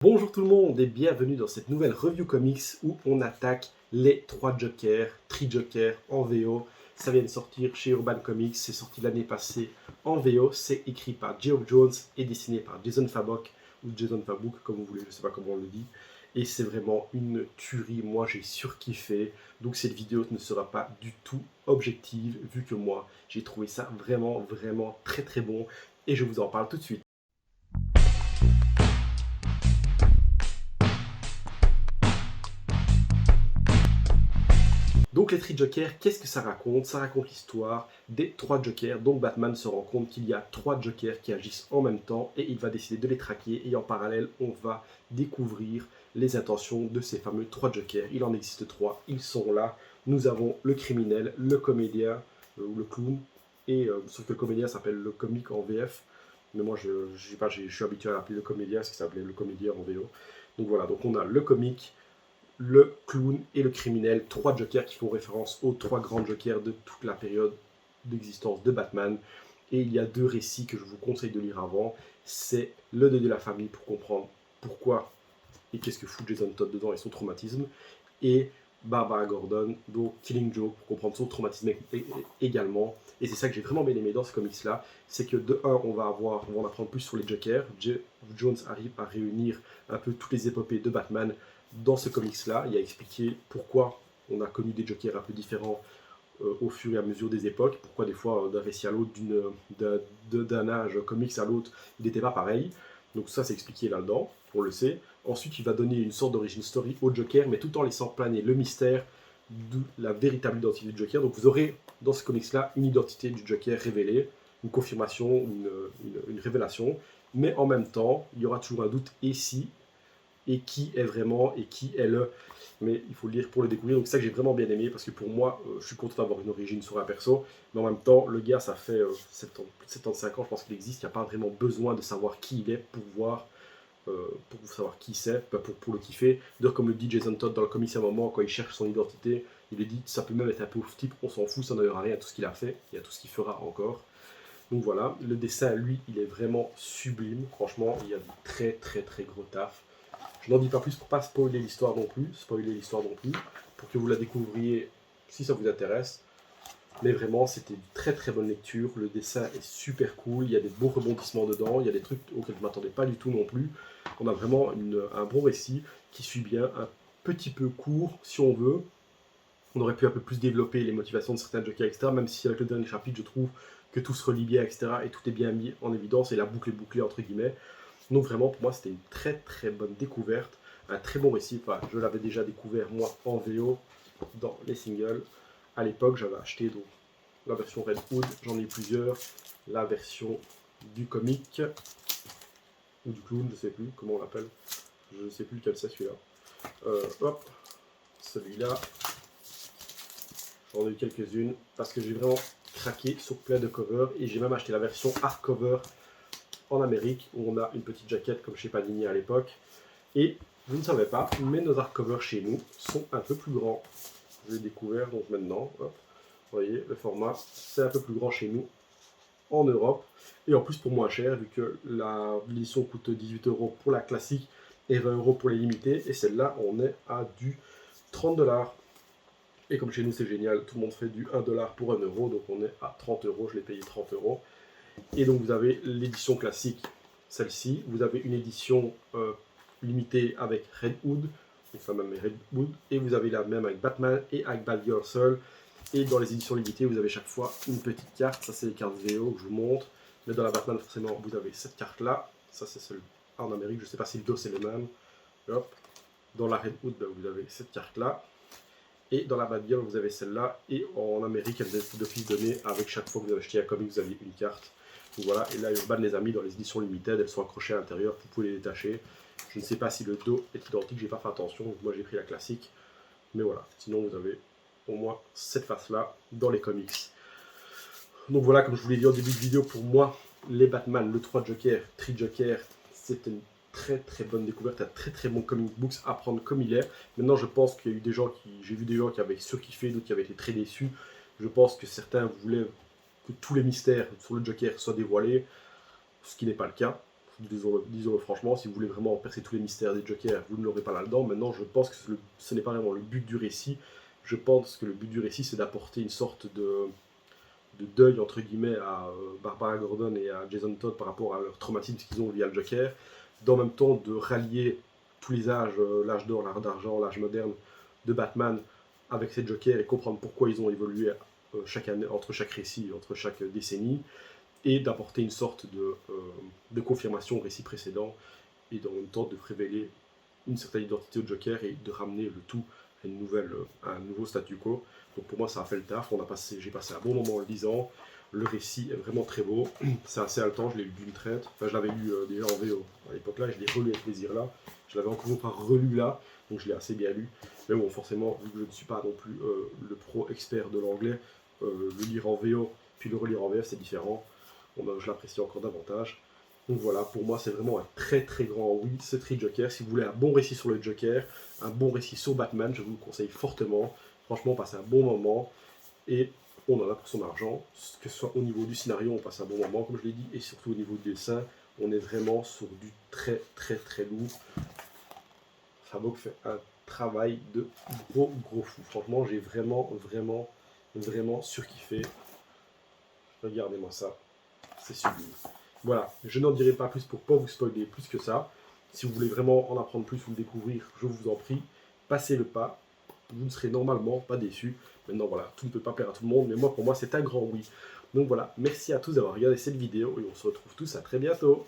Bonjour tout le monde et bienvenue dans cette nouvelle review comics où on attaque les 3 Jokers, Tri-Joker en VO. Ça vient de sortir chez Urban Comics, c'est sorti l'année passée en VO. C'est écrit par Geoff Jones et dessiné par Jason Fabok, ou Jason Fabok comme vous voulez, je ne sais pas comment on le dit. Et c'est vraiment une tuerie, moi j'ai surkiffé. Donc cette vidéo ne sera pas du tout objective vu que moi j'ai trouvé ça vraiment très bon. Et je vous en parle tout de suite. Donc les Tri-Jokers, qu'est-ce que ça raconte? Ça raconte l'histoire des 3 Jokers. Donc Batman se rend compte qu'il y a 3 Jokers qui agissent en même temps et il va décider de les traquer. Et en parallèle, on va découvrir les intentions de ces fameux 3 Jokers. Il en existe 3, ils sont là. Nous avons le criminel, le comédien, ou le clown, et sauf que le comédien s'appelle le comique en VF. Mais moi, je suis habitué à l'appeler le comédien, parce que ça s'appelait le comédien en VO. Donc voilà, donc on a le comique, le clown et le criminel, 3 jokers qui font référence aux 3 grands jokers de toute la période d'existence de Batman. Et il y a 2 récits que je vous conseille de lire avant. C'est Le deuil de la famille pour comprendre pourquoi et qu'est-ce que fout Jason Todd dedans et son traumatisme. Et Barbara Gordon, donc Killing Joke, pour comprendre son traumatisme également. Et c'est ça que j'ai vraiment bien aimé dans ce comics-là, c'est que de 1, on va en apprendre plus sur les Jokers. Geoff Jones arrive à réunir un peu toutes les épopées de Batman dans ce comics-là. Il a expliqué pourquoi on a connu des Jokers un peu différents au fur et à mesure des époques, pourquoi des fois d'un récit à l'autre, d'un âge comics à l'autre, il n'était pas pareil. Donc ça c'est expliqué là-dedans, on le sait. Ensuite il va donner une sorte d'origin story au Joker, mais tout en laissant planer le mystère de la véritable identité du Joker. Donc vous aurez dans ce comics-là une identité du Joker révélée, une confirmation, une révélation, mais en même temps il y aura toujours un doute et qui est vraiment et qui est le. Mais il faut le lire pour le découvrir. Donc c'est ça que j'ai vraiment bien aimé parce que pour moi, je suis content d'avoir une origine sur un perso, mais en même temps, le gars, ça fait 75 ans, je pense qu'il existe. Il n'y a pas vraiment besoin de savoir qui il est pour savoir qui c'est, pour le kiffer. D'ailleurs, comme le dit Jason Todd dans le comics à un moment, quand il cherche son identité, il lui dit ça peut même être un pauvre type, on s'en fout, ça n'aura rien à tout ce qu'il a fait et à tout ce qu'il fera encore. Donc voilà, le dessin, lui, il est vraiment sublime. Franchement, il y a du très gros taf. Je n'en dis pas plus pour pas spoiler l'histoire non plus, pour que vous la découvriez si ça vous intéresse. Mais vraiment, c'était une très bonne lecture. Le dessin est super cool, il y a des beaux rebondissements dedans, il y a des trucs auxquels je ne m'attendais pas du tout non plus. On a vraiment un bon récit qui suit bien, un petit peu court si on veut. On aurait pu un peu plus développer les motivations de certains jokers, etc. Même si avec le dernier chapitre, je trouve que tout se relie bien, etc. Et tout est bien mis en évidence et la boucle est bouclée entre guillemets. Donc vraiment, pour moi, c'était une très bonne découverte, un très bon récit. Enfin, je l'avais déjà découvert, moi, en VO, dans les singles. À l'époque, j'avais acheté donc, la version Red Hood, j'en ai eu plusieurs. La version du comic, ou du clown, je sais plus comment on l'appelle. Je sais plus lequel c'est celui-là. Hop, celui-là. J'en ai eu quelques-unes, parce que j'ai vraiment craqué sur plein de covers, et j'ai même acheté la version hardcover en Amérique, où on a une petite jaquette comme chez Panini à l'époque. Et je ne savais pas, mais nos hardcovers chez nous sont un peu plus grands. Je l'ai découvert donc maintenant. Hop. Vous voyez, le format, c'est un peu plus grand chez nous, en Europe. Et en plus pour moins cher, vu que l'édition coûte 18 € pour la classique et 20 € pour les limités. Et celle-là, on est à du 30$. Et comme chez nous, c'est génial, tout le monde fait du 1$ pour 1€. Donc on est à 30€, je l'ai payé 30€. Et donc vous avez l'édition classique, celle-ci. Vous avez une édition limitée avec Red Hood, donc ça même Red Hood, et vous avez la même avec Batman et avec Batgirl seul. Et dans les éditions limitées, vous avez chaque fois une petite carte. Ça, c'est les cartes VO que je vous montre. Mais dans la Batman, forcément, vous avez cette carte-là. Ça, c'est celle en Amérique. Je ne sais pas si le dos, c'est le même. Hop. Dans la Red Hood, ben, vous avez cette carte-là. Et dans la Batgirl, vous avez celle-là. Et en Amérique, elle vous est d'office donnée avec chaque fois que vous avez acheté un comic, vous avez une carte. Donc voilà, et là, Urban les a mis dans les éditions limitées, elles sont accrochées à l'intérieur, vous pouvez les détacher. Je ne sais pas si le dos est identique, j'ai pas fait attention, donc moi j'ai pris la classique. Mais voilà, sinon vous avez au moins cette face-là dans les comics. Donc voilà, comme je vous l'ai dit au début de vidéo, pour moi, les Batman, le 3 Joker, Tri-Joker, c'est une très bonne découverte, un très bon comic books à prendre comme il est. Maintenant, je pense qu'il y a eu des gens j'ai vu des gens qui avaient surkiffé, d'autres qui avaient été très déçus. Je pense que certains voulaient que tous les mystères sur le Joker soient dévoilés, ce qui n'est pas le cas. disons-le franchement, si vous voulez vraiment percer tous les mystères des Jokers, vous ne l'aurez pas là-dedans. Maintenant, je pense que ce n'est pas vraiment le but du récit. Je pense que le but du récit, c'est d'apporter une sorte de deuil, entre guillemets, à Barbara Gordon et à Jason Todd par rapport à leur traumatisme qu'ils ont via le Joker, d'en même temps de rallier tous les âges, l'âge d'or, l'âge d'argent, l'âge moderne de Batman avec ces Jokers et comprendre pourquoi ils ont évolué chaque année, entre chaque récit, entre chaque décennie, et d'apporter une sorte de confirmation au récit précédent et en même temps de révéler une certaine identité au Joker et de ramener le tout à un nouveau statu quo. Donc pour moi, ça a fait le taf. J'ai passé un bon moment en le lisant. Le récit est vraiment très beau. C'est assez haletant, je l'ai lu d'une traite. Enfin, je l'avais lu déjà en VO à l'époque là, je l'ai relu avec plaisir là. Je l'avais encore une fois relu là, donc je l'ai assez bien lu. Mais bon, forcément, vu que je ne suis pas non plus le pro expert de l'anglais, le lire en VO puis le relire en VF, c'est différent. Je l'apprécie encore davantage. Donc voilà, pour moi, c'est vraiment un très très grand oui, ce Three Joker. Si vous voulez un bon récit sur le Joker, un bon récit sur Batman, je vous le conseille fortement. Franchement, passez un bon moment et on en a pour son argent. Que ce soit au niveau du scénario, on passe un bon moment, comme je l'ai dit, et surtout au niveau du dessin, on est vraiment sur du très très très lourd. Fabok fait un travail de gros fou. Franchement, j'ai vraiment surkiffé. Regardez-moi ça, c'est sublime. Voilà, je n'en dirai pas plus pour pas vous spoiler plus que ça. Si vous voulez vraiment en apprendre plus ou le découvrir, je vous en prie, passez le pas. Vous ne serez normalement pas déçus. Maintenant, voilà, tout ne peut pas plaire à tout le monde, mais moi, pour moi, c'est un grand oui. Donc voilà, merci à tous d'avoir regardé cette vidéo et on se retrouve tous à très bientôt.